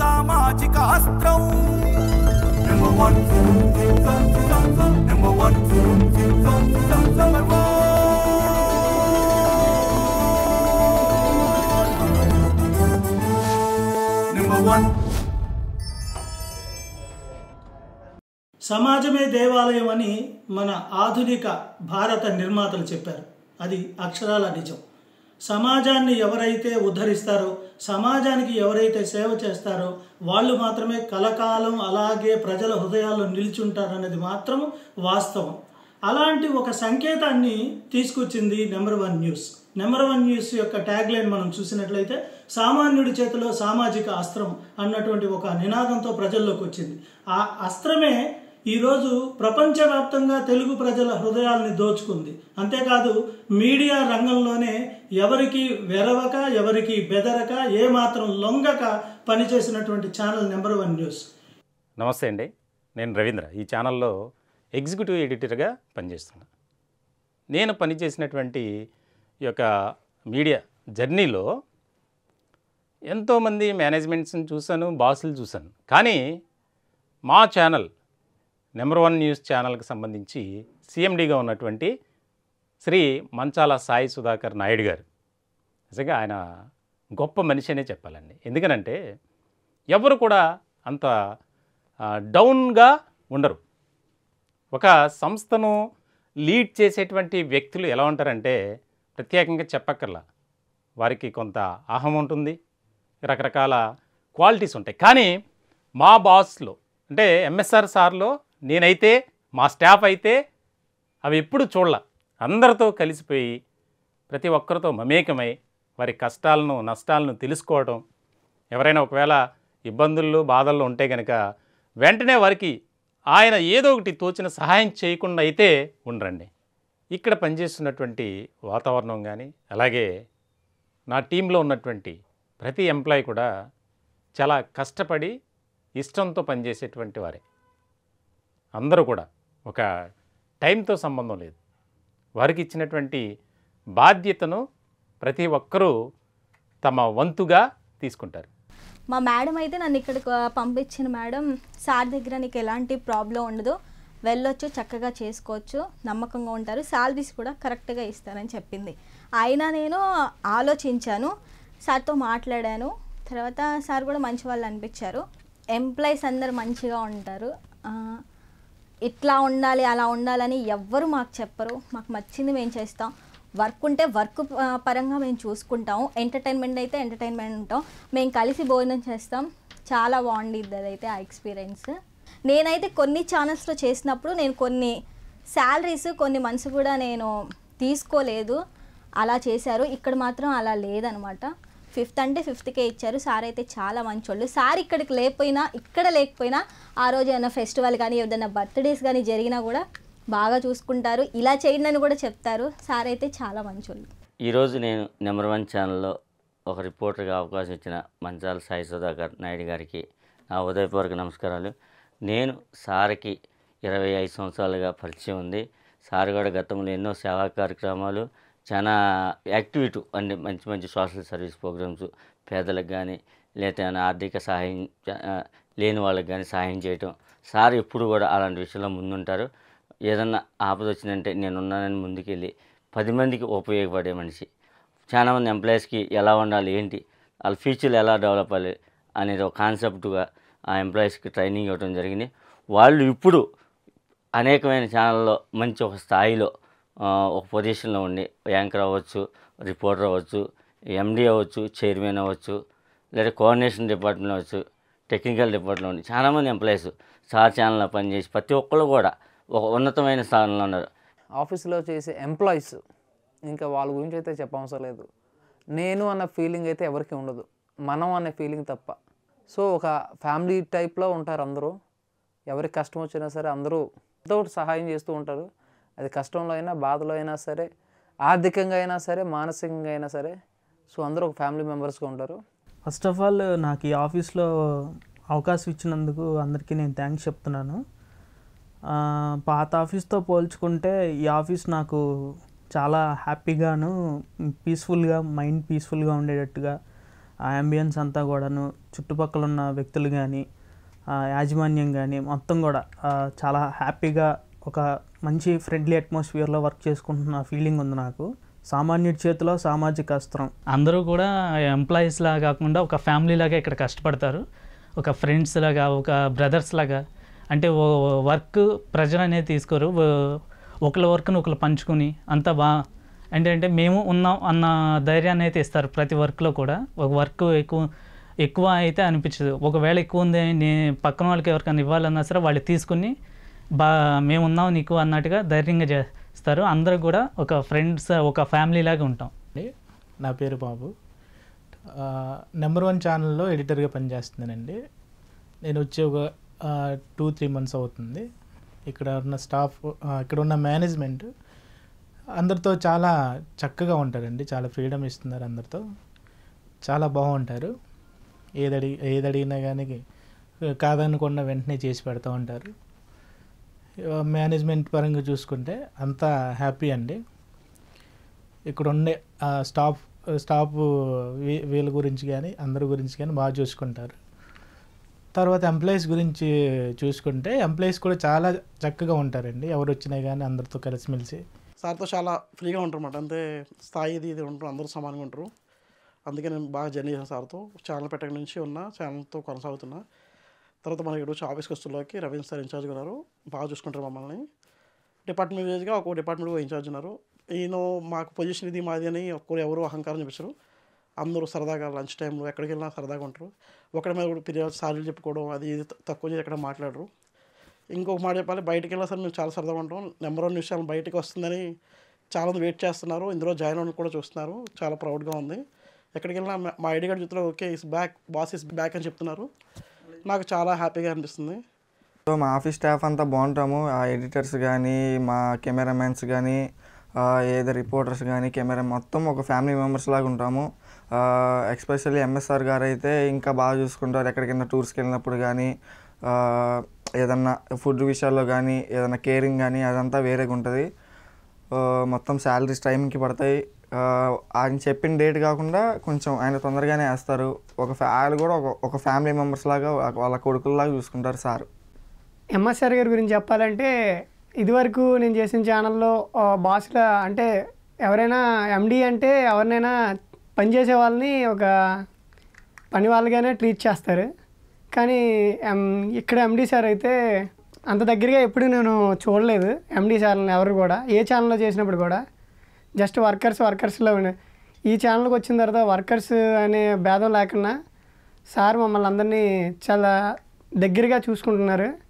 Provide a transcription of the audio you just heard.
సామాజిక అస్త్రం Number one. సమాజమే దేవాలయం అని మన ఆధునిక భారత నిర్మాతలు చెప్పారు. అది అక్షరాల నిజం. సమాజాన్ని ఎవరైతే ఉద్ధరిస్తారో, సమాజానికి ఎవరైతే సేవ చేస్తారో వాళ్ళు మాత్రమే కలకాలం అలాగే ప్రజల హృదయాల్లో నిలిచుంటారనేది మాత్రం వాస్తవం. అలాంటి ఒక సంకేతాన్ని తీసుకొచ్చింది నెంబర్1 న్యూస్. నెంబర్1 న్యూస్ యొక్క ట్యాగ్లైన్ మనం చూసినట్లయితే సామాన్యుడి చేతిలో సామాజిక అస్త్రం అన్నటువంటి ఒక నినాదంతో ప్రజల్లోకి వచ్చింది. ఆ అస్త్రమే ఈరోజు ప్రపంచవ్యాప్తంగా తెలుగు ప్రజల హృదయాల్ని దోచుకుంది. అంతేకాదు మీడియా రంగంలోనే ఎవరికి వెరవక, ఎవరికి బెదరక, ఏమాత్రం లొంగక పనిచేసినటువంటి ఛానల్ నెంబర్1 న్యూస్. నమస్తే అండి, నేను రవీంద్ర. ఈ ఛానల్లో ఎగ్జిక్యూటివ్ ఎడిటర్గా పనిచేస్తున్నా. నేను పనిచేసినటువంటి ఈ యొక్క మీడియా జర్నీలో ఎంతోమంది మేనేజ్మెంట్స్ని చూశాను, బాసులు చూశాను. కానీ మా ఛానల్ నెంబర్1 న్యూస్ ఛానల్కి సంబంధించి సిఎండిగా ఉన్నటువంటి శ్రీ మంచాల సాయి సుధాకర్ నాయుడు గారు నిజంగా ఆయన గొప్ప మనిషి అనే చెప్పాలండి. ఎందుకనంటే ఎవరు కూడా అంత డౌన్గా ఉండరు. ఒక సంస్థను లీడ్ చేసేటువంటి వ్యక్తులు ఎలా ఉంటారంటే ప్రత్యేకంగా చెప్పక్కర్లా, వారికి కొంత అహం ఉంటుంది, రకరకాల క్వాలిటీస్ ఉంటాయి. కానీ మా బాస్లో అంటే ఎంఎస్ఆర్ సార్లో నేనైతే, మా స్టాఫ్ అయితే అవి ఎప్పుడు చూడాల. అందరితో కలిసిపోయి ప్రతి ఒక్కరితో మమేకమై వారి కష్టాలను నష్టాలను తెలుసుకోవడం, ఎవరైనా ఒకవేళ ఇబ్బందుల్లో బాధల్లో ఉంటే కనుక వెంటనే వారికి ఆయన ఏదో ఒకటి తోచిన సహాయం చేయకుండా అయితే ఉండరండి. ఇక్కడ పనిచేస్తున్నటువంటి వాతావరణం కానీ, అలాగే నా టీంలో ఉన్నటువంటి ప్రతి ఎంప్లాయీ కూడా చాలా కష్టపడి ఇష్టంతో పనిచేసేటువంటి వారే. అందరూ కూడా ఒక టైంతో సంబంధం లేదు, వారికి ఇచ్చినటువంటి బాధ్యతను ప్రతి ఒక్కరూ తమ వంతుగా తీసుకుంటారు. మా మేడం అయితే నన్ను ఇక్కడికి పంపించిన మేడం, సార్ దగ్గర నీకు ఎలాంటి ప్రాబ్లం ఉండదు, వెళ్ళొచ్చు, చక్కగా చేసుకోవచ్చు, నమ్మకంగా ఉంటారు, శాలరీస్ కూడా కరెక్ట్గా ఇస్తారని చెప్పింది. అయినా నేను ఆలోచించాను, సార్తో మాట్లాడాను. తర్వాత సార్ కూడా మంచి వాళ్ళు అనిపించారు. ఎంప్లాయీస్ అందరు మంచిగా ఉంటారు, ఇట్లా ఉండాలి అలా ఉండాలని ఎవ్వరు మాకు చెప్పరు. మాకు నచ్చింది మేము చేస్తాం. వర్క్ ఉంటే వర్క్ పరంగా మేము చూసుకుంటాము, ఎంటర్టైన్మెంట్ అయితే ఎంటర్టైన్మెంట్ ఉంటాం, మేము కలిసి భోజనం చేస్తాం. చాలా బాగుండిద్ది అదైతే ఆ ఎక్స్పీరియన్స్. నేనైతే కొన్ని ఛానల్స్లో చేసినప్పుడు నేను కొన్ని శాలరీస్ కొన్ని మంత్స్ కూడా నేను తీసుకోలేదు, అలా చేశారు. ఇక్కడ మాత్రం అలా లేదనమాట. 5th అంటే 5thకే ఇచ్చారు. సార్ అయితే చాలా మంచోళ్ళు. సార్ ఇక్కడికి లేకపోయినా ఆ రోజు ఏమైనా ఫెస్టివల్ కానీ ఏదైనా బర్త్డేస్ కానీ జరిగినా కూడా బాగా చూసుకుంటారు, ఇలా చేయండి అని కూడా చెప్తారు. సార్ అయితే చాలా మంచోళ్ళు. ఈరోజు నేను నెంబర్1 ఛానల్లో ఒక రిపోర్టర్గా అవకాశం ఇచ్చిన మంచాల సాయి సుధాకర్ నాయుడు గారికి నా ఉదయపూర్వక నమస్కారాలు. నేను సార్కి 25 సంవత్సరాలుగా పరిచయం ఉంది. సార్ కూడా గతంలో ఎన్నో సేవా కార్యక్రమాలు, చాలా యాక్టివిటీ అంటే మంచి మంచి సోషల్ సర్వీస్ ప్రోగ్రామ్స్, పేదలకు కానీ లేకపోతే ఆర్థిక సహాయం లేని వాళ్ళకి కానీ సహాయం చేయటం, సార్ ఎప్పుడు కూడా అలాంటి విషయంలో ముందుంటారు. ఏదన్నా ఆపద వచ్చిందంటే నేనున్నానని ముందుకెళ్ళి 10 మందికి ఉపయోగపడే మనిషి. చాలామంది ఎంప్లాయీస్కి ఎలా ఉండాలి, ఏంటి వాళ్ళ ఫ్యూచర్లు ఎలా డెవలప్ అవ్వాలి అనేది ఒక కాన్సెప్ట్గా ఆ ఎంప్లాయీస్కి ట్రైనింగ్ ఇవ్వడం జరిగింది. వాళ్ళు ఇప్పుడు అనేకమైన ఛానల్లో మంచి ఒక స్థాయిలో ఒక పొజిషన్లో ఉండి యాంకర్ అవ్వచ్చు, రిపోర్టర్ అవ్వచ్చు, ఎండీ అవ్వచ్చు, చైర్మన్ అవ్వచ్చు, లేదా కోఆర్డినేషన్ డిపార్ట్మెంట్ అవ్వచ్చు, టెక్నికల్ డిపార్ట్మెంట్లో ఉండి చాలామంది ఎంప్లాయీస్ సార్ ఛానల్లో పనిచేసి ప్రతి ఒక్కరు కూడా ఒక ఉన్నతమైన స్థానంలో ఉన్నారు. ఆఫీస్లో చేసే ఎంప్లాయీస్ ఇంకా వాళ్ళ గురించి అయితే చెప్పవసరం లేదు. నేను అన్న ఫీలింగ్ అయితే ఎవరికి ఉండదు, మనం అనే ఫీలింగ్ తప్ప. సో ఒక ఫ్యామిలీ టైప్లో ఉంటారు అందరూ. ఎవరికి కష్టం వచ్చినా సరే అందరూ ఎంతో సహాయం చేస్తూ ఉంటారు. అది కష్టంలో అయినా బాధలో అయినా సరే, ఆర్థికంగా అయినా సరే, మానసికంగా అయినా సరే. సో అందరూ ఒక ఫ్యామిలీ మెంబర్స్గా ఉంటారు. ఫస్ట్ ఆఫ్ ఆల్ నాకు ఈ ఆఫీస్లో అవకాశం ఇచ్చినందుకు అందరికీ నేను థ్యాంక్స్ చెప్తున్నాను. పాత ఆఫీస్తో పోల్చుకుంటే ఈ ఆఫీస్ నాకు చాలా హ్యాపీగాను, పీస్ఫుల్గా, మైండ్ పీస్ఫుల్గా ఉండేటట్టుగా, ఆ అంబియన్స్ అంతా కూడాను చుట్టుపక్కల ఉన్న వ్యక్తులు కానీ యాజమాన్యం కానీ మొత్తం కూడా చాలా హ్యాపీగా ఒక మంచి ఫ్రెండ్లీ అట్మాస్ఫియర్లో వర్క్ చేసుకుంటున్న ఫీలింగ్ ఉంది నాకు. సామాన్యుడి చేతిలో సామాజిక అస్త్రం. అందరూ కూడా ఎంప్లాయీస్ లాగా కాకుండా ఒక ఫ్యామిలీ లాగా ఇక్కడ కష్టపడతారు, ఒక ఫ్రెండ్స్ లాగా, ఒక బ్రదర్స్ లాగా. అంటే వర్క్ ప్రెజర్ అనేది తీసుకోరు, ఒకళ్ళ వర్క్ను ఒకళ్ళు పంచుకొని అంతా అంటే మేము ఉన్నాం అన్న ధైర్యాన్ని అయితే ఇస్తారు ప్రతి వర్క్లో కూడా. ఒక వర్క్ ఎక్కువ అయితే అనిపించదు, ఒకవేళ ఎక్కువ ఉంది పక్కన వాళ్ళకి ఎవరికైనా ఇవ్వాలన్నా సరే వాళ్ళు తీసుకుని మేము ఉన్నాం నీకు అన్నట్టుగా ధైర్యంగా చేస్తారు. అందరూ కూడా ఒక ఫ్రెండ్స్, ఒక ఫ్యామిలీ లాగా ఉంటాం. నా పేరు బాబు, నెంబర్ 1 ఛానల్లో ఎడిటర్గా పనిచేస్తున్నానండి. నేను వచ్చి ఒక 2-3 months అవుతుంది. ఇక్కడ ఉన్న స్టాఫ్, ఇక్కడ ఉన్న మేనేజ్మెంట్ అందరితో చాలా చక్కగా ఉంటారండి, చాలా ఫ్రీడమ్ ఇస్తున్నారు, అందరితో చాలా బాగుంటారు. ఏది అడిగినా కానీ కాదనకుండా వెంటనే చేసి పెడతా ఉంటారు. మేనేజ్మెంట్ పరంగా చూసుకుంటే అంతా హ్యాపీ అండి. ఇక్కడ ఉండే స్టాఫ్ వీళ్ళ గురించి కానీ అందరి గురించి కానీ బాగా చూసుకుంటారు. తర్వాత ఎంప్లాయీస్ గురించి చూసుకుంటే ఎంప్లాయీస్ కూడా చాలా చక్కగా ఉంటారండి. ఎవరు వచ్చినా కానీ అందరితో కలిసిమెలిసి. సార్తో చాలా ఫ్రీగా ఉంటారు అన్నమాట. అంతే స్థాయి ఇది ఉంటారు, అందరూ సమానంగా ఉంటారు. అందుకే నేను బాగా జర్నీ చేశాను సార్తో. ఛానల్ పెట్టక నుంచి ఛానల్తో కొనసాగుతున్నా. తర్వాత మనకి ఈరోజు ఆఫీస్కి వస్తులోకి రవీంద్ర సార్ ఇన్ఛార్జ్ ఉన్నారు, బాగా చూసుకుంటారు మమ్మల్ని. డిపార్ట్మెంట్ వైజ్గా ఒక్కో డిపార్ట్మెంట్ ఇన్ఛార్జ్ ఉన్నారు. ఈయన మాకు పొజిషన్ ఇది మాది అని ఒక్కరు ఎవరు అహంకారం చూపించరు. అందరూ సరదాగా లంచ్ టైంలో ఎక్కడికి వెళ్ళినా సరదాగా ఉంటారు. ఒకరి మీద కూడా ఫిర్యాదు సార్లు చెప్పుకోవడం అది ఇది తక్కువ చేసి ఎక్కడ మాట్లాడరు. ఇంకొక మాట చెప్పాలి, బయటికి వెళ్ళినా సరే మేము చాలా సరదాగా ఉంటాం. నెంబర్ 1 న్యూస్ ఛానల్ బయటకు వస్తుందని చాలామంది వెయిట్ చేస్తున్నారు, ఇందులో జాయిన్ అవ్వడానికి కూడా చూస్తున్నారు. చాలా ప్రౌడ్గా ఉంది. ఎక్కడికి వెళ్ళినా మా ఐడి కార్డ్ చూస్తే okay is back, boss is back అని చెప్తున్నారు. నాకు చాలా హ్యాపీగా అనిపిస్తుంది. సో మా ఆఫీస్ స్టాఫ్ అంతా బాగుంటాము. ఆ ఎడిటర్స్ కానీ, మా కెమెరామెన్స్ కానీ, ఏదో రిపోర్టర్స్ కానీ, కెమెరా మొత్తం ఒక ఫ్యామిలీ మెంబర్స్ లాగా ఉంటాము. ఎస్పెషల్లీ ఎంఎస్ఆర్ గారు అయితే ఇంకా బాగా చూసుకుంటారు. ఎక్కడికైనా టూర్స్కి వెళ్ళినప్పుడు కానీ, ఏదన్నా ఫుడ్ విషయాల్లో కానీ, ఏదైనా కేరింగ్ కానీ అదంతా వేరేగా ఉంటుంది. మొత్తం శాలరీస్ టైంకి పడతాయి. ఆయన చెప్పిన డేట్ కాకుండా కొంచెం ఆయన తొందరగానే వేస్తారు. ఆయన కూడా ఒక ఫ్యామిలీ మెంబర్స్ లాగా, వాళ్ళ కొడుకుల్లాగా చూసుకుంటారు సార్. ఎంఎస్ఆర్ గారి గురించి చెప్పాలంటే, ఇదివరకు నేను చేసిన ఛానల్లో బాస్లా అంటే ఎవరైనా ఎండి అంటే ఎవరినైనా పనిచేసే వాళ్ళని ఒక పని వాళ్ళగానే ట్రీట్ చేస్తారు. కానీ ఇక్కడ ఎండి సార్ అయితే అంత దగ్గరగా ఎప్పుడు నేను చూడలేదు. ఎండి సార్ని ఎవరు కూడా ఏ ఛానల్లో చేసినప్పుడు కూడా జస్ట్ వర్కర్స్లో ఉండే. ఈ ఛానల్కి వచ్చిన తర్వాత వర్కర్స్ అనే భేదం లేకుండా సార్ మమ్మల్ని అందరినీ చాలా దగ్గరగా చూసుకుంటున్నారు.